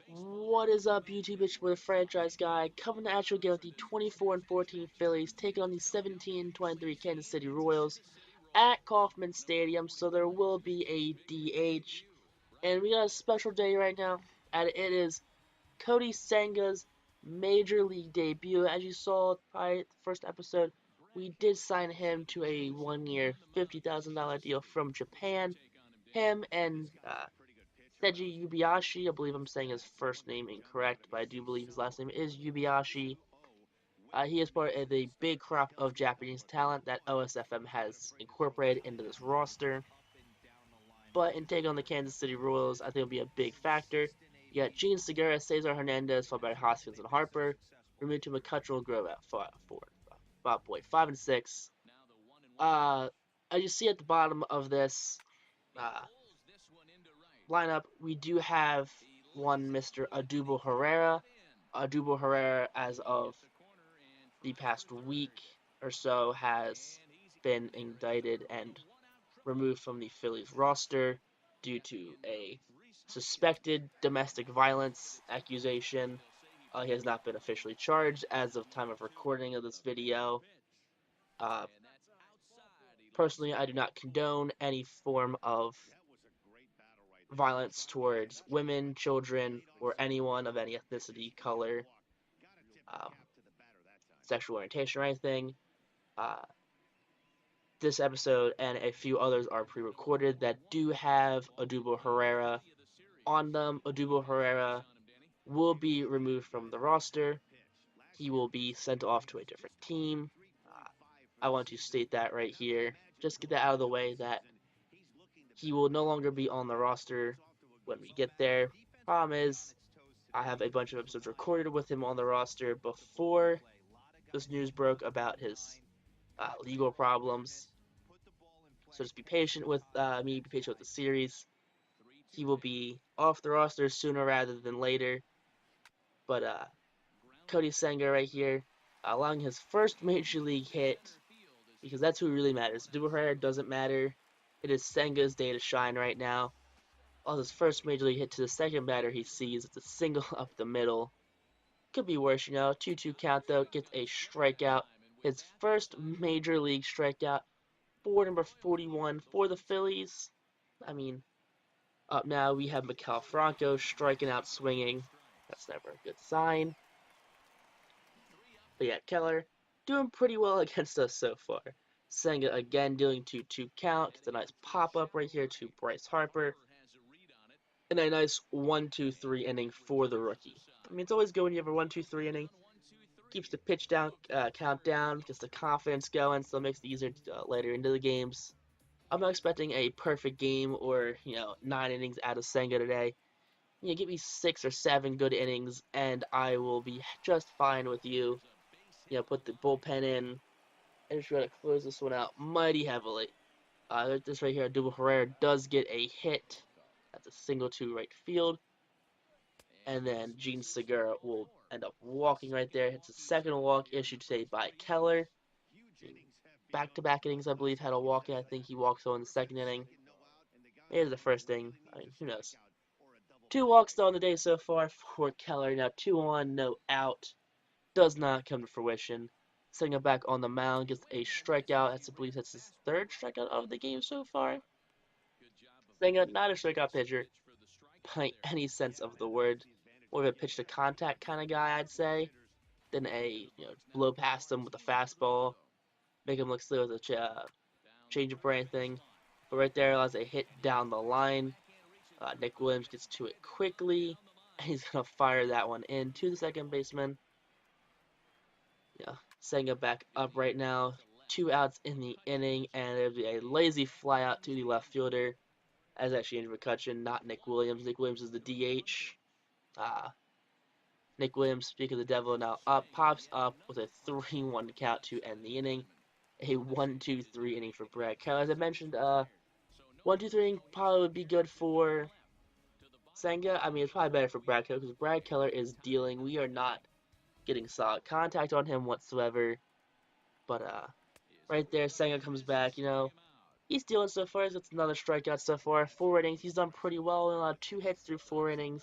What is up, YouTube? It's your franchise guy coming at you again with the 24-14 Phillies taking on the 17-23 Kansas City Royals at Kauffman Stadium. So there will be a DH, and we got a special day right now, and it is Kodai Senga's Major League debut. As you saw probably the first episode, we did sign him to a one-year, $50,000 deal from Japan. Him and Seiji Yubiashi, I believe I'm saying his first name incorrect, but I do believe his last name is Yubiashi. He is part of the big crop of Japanese talent that OSFM has incorporated into this roster. But in taking on the Kansas City Royals, I think it'll be a big factor. You got Gene Segura, Cesar Hernandez, followed by Hoskins and Harper. Removed to McCutcheon Grove at 5 and 6. As you see at the bottom of this uh, lineup, we do have one Mr. Adubo Herrera. Adubo Herrera, as of the past week or so, has been indicted and removed from the Phillies roster due to a suspected domestic violence accusation. He has not been officially charged as of time of recording of this video. Uh, Personally, I do not condone any form of violence towards women, children, or anyone of any ethnicity, color, um, sexual orientation, or anything. Uh, this episode and a few others are pre-recorded that do have Adubo Herrera on them. Adubo Herrera will be removed from the roster. He will be sent off to a different team. Uh, I want to state that right here. Just get that out of the way that he will no longer be on the roster when we get there. Problem is, I have a bunch of episodes recorded with him on the roster before this news broke about his legal problems. So just be patient with me, be patient with the series. He will be off the roster sooner rather than later. But Kodai Senga right here, allowing his first major league hit, because that's who really matters. Dubuquerque doesn't matter. It is Senga's day to shine right now. On his first major league hit to the second batter he sees, it's a single up the middle. Could be worse, 2-2 count though, gets a strikeout. His first major league strikeout for number 41 for the Phillies. I mean, up now we have Maikel Franco striking out swinging. That's never a good sign. But yeah, Keller doing pretty well against us so far. Senga again dealing 2-2 count. It's a nice pop-up right here to Bryce Harper. And a nice 1-2-3 inning for the rookie. I mean, it's always good when you have a 1-2-3 inning. Keeps the pitch down, count down, gets the confidence going, so it makes it easier later into the games. I'm not expecting a perfect game or, 9 innings out of Senga today. Give me 6 or 7 good innings, and I will be just fine with you. Put the bullpen in, and just try to close this one out mighty heavily. This right here, Double Herrera does get a hit. That's a single to right field. And then Gene Segura will end up walking right there. It's a second walk issued today by Keller. Back-to-back innings, I believe, had a walk in. I think he walked though in the second inning. Here's the first thing. I mean, who knows? 2 walks though on the day so far for Keller. Now 2 on, no out. Does not come to fruition. Senga back on the mound, gets a strikeout. I believe that's his third strikeout of the game so far. Senga, not a strikeout pitcher by any sense of the word. More of a pitch to contact kind of guy, I'd say, than a blow past him with a fastball, make him look slow with a change up or anything. But right there allows a hit down the line. Nick Williams gets to it quickly, and he's gonna fire that one in to the second baseman. Senga back up right now. 2 outs in the inning, and there'll be a lazy fly out to the left fielder. As actually Andrew McCutcheon, not Nick Williams. Nick Williams is the DH. Uh, Nick Williams, speak of the devil, now pops up with a 3-1 count to end the inning. A 1-2-3 inning for Brad Keller. As I mentioned, 1-2-3 inning probably would be good for Senga. I mean, it's probably better for Brad Keller because Brad Keller is dealing. We are not getting solid contact on him whatsoever. But right there, Senga comes back. He's dealing so far. It's another strikeout so far. 4 innings. He's done pretty well. 2 hits through 4 innings.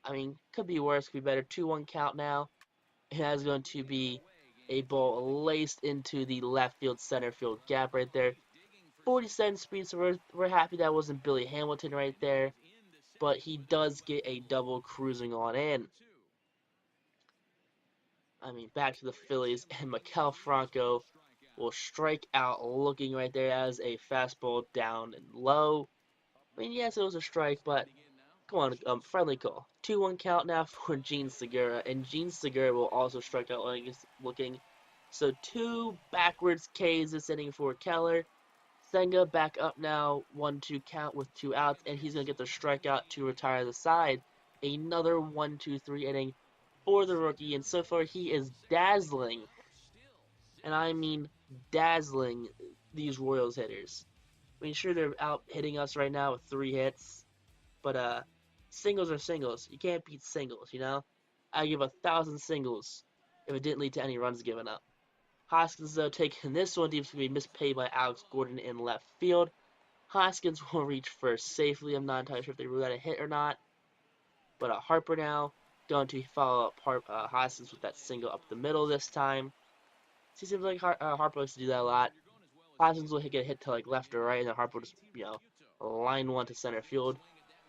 I mean, could be worse, could be better. 2-1 count now. It has going to be a ball laced into the left field center field gap right there. 47 speed, so we're happy that wasn't Billy Hamilton right there, but he does get a double cruising on in. I mean, back to the Phillies, and Maikel Franco will strike out looking right there as a fastball down and low. I mean, yes, it was a strike, but come on, friendly call. 2-1 count now for Gene Segura, and Gene Segura will also strike out looking. So two backwards Ks this inning for Keller. Senga back up now, 1-2 count with 2 outs, and he's going to get the strikeout to retire the side. Another 1-2-3 inning for the rookie, and so far he is dazzling, and I mean dazzling these Royals hitters. I mean, sure, they're out hitting us right now with 3 hits, but singles are singles. You can't beat singles, you know? I give 1,000 singles if it didn't lead to any runs given up. Hoskins, though, taking this one deep to be mispaid by Alex Gordon in left field. Hoskins will reach first safely. I'm not entirely sure if they ruled that a hit or not. But Harper now going to follow up Hoskins with that single up the middle this time. It seems like Harper likes to do that a lot. Hoskins will get a hit to like left or right, and then Harper will just, line one to center field.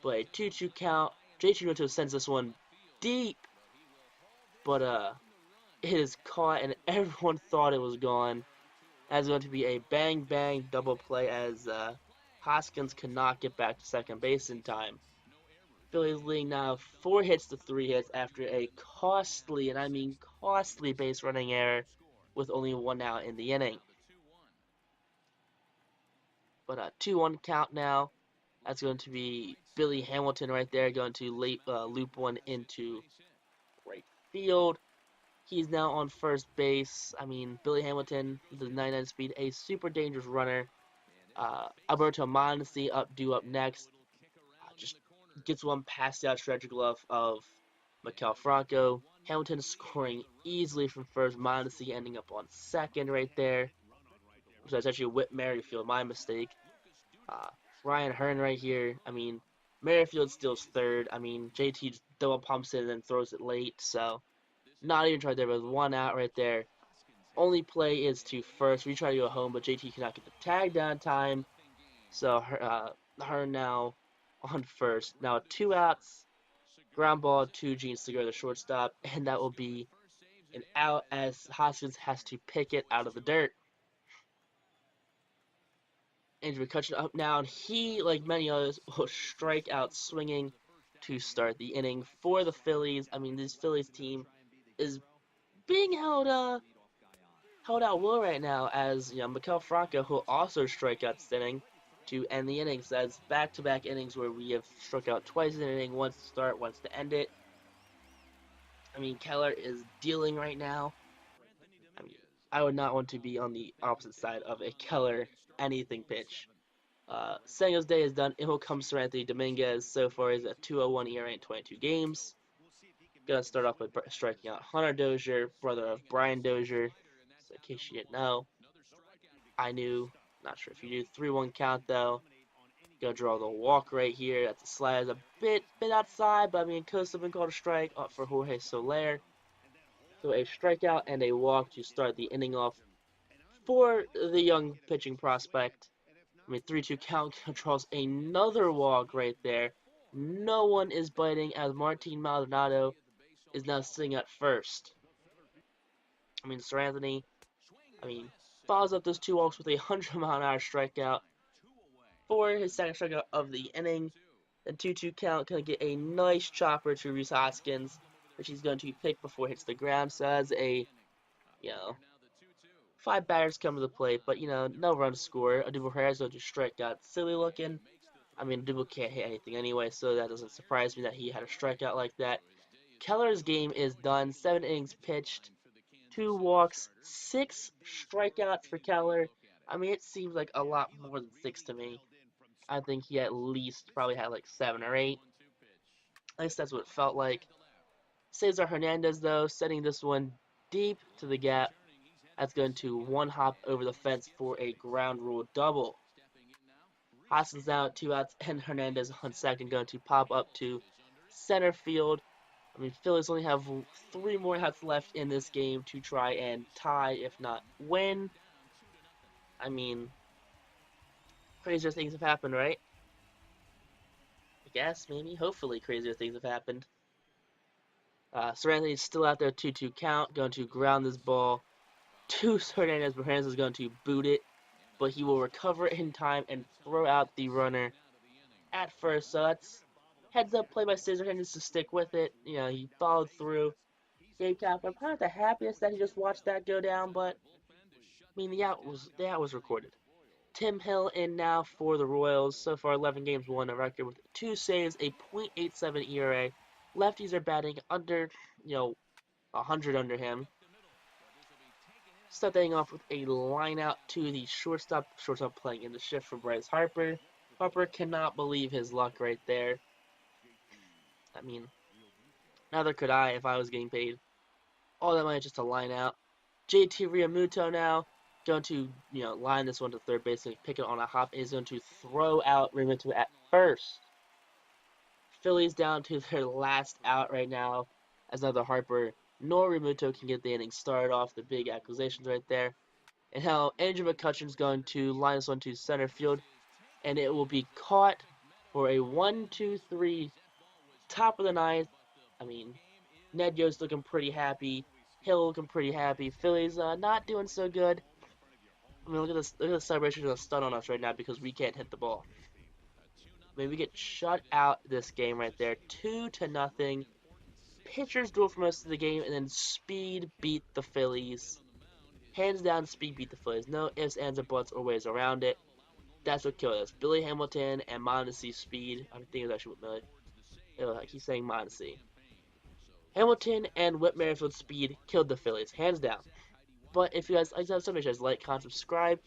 But a 2-2 count. J.T. Realmuto sends this one deep, but it is caught, and everyone thought it was gone. That's going to be a bang bang double play as Hoskins cannot get back to second base in time. Phillies leading now 4 hits to 3 hits after a costly, and I mean costly, base running error with only 1 out in the inning. But a 2-1 count now. That's going to be Billy Hamilton right there, going to loop one into right field. He's now on first base. I mean, Billy Hamilton, the 99 speed, a super dangerous runner. Alberto Mondesi due up next. Just gets one past the outstretched glove of Maikel Franco. Hamilton scoring easily from first. Mondesi ending up on second right there. So that's actually Whit Merrifield, my mistake. Uh, Ryan Hearn right here. I mean, Merrifield steals third. I mean, JT just double pumps it and then throws it late. So not even tried there, but 1 out right there. Only play is to first. We try to go home, but JT cannot get the tag down time. So Hearn now on first. Now 2 outs. Ground ball to Gene Segura, the shortstop, and that will be an out as Hoskins has to pick it out of the dirt. Andrew McCutcheon up now, and he, like many others, will strike out swinging to start the inning for the Phillies. I mean, this Phillies team is being held out well right now as Maikel Franco will also strike out this inning to end the innings. That's back-to-back innings where we have struck out twice in an inning, once to start, once to end it. I mean, Keller is dealing right now. I mean, I would not want to be on the opposite side of a Keller anything pitch. Senga's day is done. It will come Seranthony Dominguez. So far, is a 2.01 ERA in 22 games. Gonna start off with striking out Hunter Dozier, brother of Brian Dozier. So in case you didn't know, I knew. Not sure if you knew. 3-1 count though. Gonna draw the walk right here. That's a slide. A bit outside, but I mean, could have been called a strike for Jorge Soler. So a strikeout and a walk to start the inning off for the young pitching prospect. I mean, 3-2 count draws another walk right there. No one is biting as Martin Maldonado is now sitting at first. I mean, Sir Anthony, follows up those 2 walks with a 100-mile-an-hour strikeout for his second strikeout of the inning. Then 2-2 count, going to get a nice chopper to Rhys Hoskins, which he's going to pick before it hits the ground. So as you know, 5 batters come to the plate, but no runs scored. Odubel Herrera's going to strike out, silly looking. I mean, Odubel can't hit anything anyway, so that doesn't surprise me that he had a strikeout like that. Keller's game is done. 7 innings pitched, 2 walks, 6 strikeouts for Keller. I mean, it seems like a lot more than 6 to me. I think he at least probably had like 7 or 8. At least that's what it felt like. Cesar Hernandez, though, setting this one deep to the gap. That's going to one hop over the fence for a ground rule double. Hoskins now at 2 outs, and Hernandez on second, going to pop up to center field. I mean, Phillies only have three more hats left in this game to try and tie, if not win. I mean, crazier things have happened, right? I guess, maybe, hopefully, crazier things have happened. Serenity is still out there, 2-2 count, going to ground this ball to Hernandez. Hernandez is going to boot it, but he will recover in time and throw out the runner at first. So that's heads up play by Hernandez to stick with it. You know, he followed through. Gabe Kapler, probably not the happiest that he just watched that go down, but I mean the out was recorded. Tim Hill in now for the Royals. So far, 11 games, won, a record with 2 saves, a .87 ERA. Lefties are batting under, 100 under him. Starting off with a line out to the shortstop. Shortstop playing in the shift for Bryce Harper. Harper cannot believe his luck right there. I mean, neither could I if I was getting paid all that money just to line out. JT Realmuto now going to, line this one to third base and pick it on a hop. Is going to throw out Realmuto at first. Phillies down to their last out right now as neither Harper nor Realmuto can get the inning started off. The big acquisitions right there. And how Andrew McCutcheon's going to line this one to center field, and it will be caught for a 1-2-3 top of the ninth. I mean, Ned Yost looking pretty happy. Hill looking pretty happy. Phillies not doing so good. I mean, look at this. Look at the celebration of the stun on us right now because we can't hit the ball. I mean, we get shut out this game right there, 2-0. Pitchers duel for most of the game, and then Speed beat the Phillies. Hands down, Speed beat the Phillies. No ifs, ands, or buts, or ways around it. That's what killed us. Billy Hamilton and Mondesi Speed. I think it was actually Whit Miller. I keep saying Mondesi. Hamilton and Whit Merrifield Speed killed the Phillies, hands down. But if you guys, like so make sure you guys like, comment, subscribe.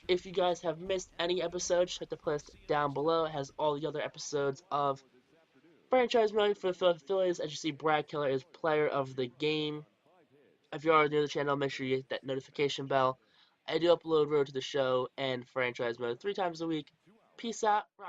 If you guys have missed any episodes, check the playlist down below. It has all the other episodes of franchise mode for the Phillies. As you see, Brad Keller is player of the game. If you are new to the channel, make sure you hit that notification bell. I do upload Road to the Show and franchise mode 3 times a week. Peace out. Rock.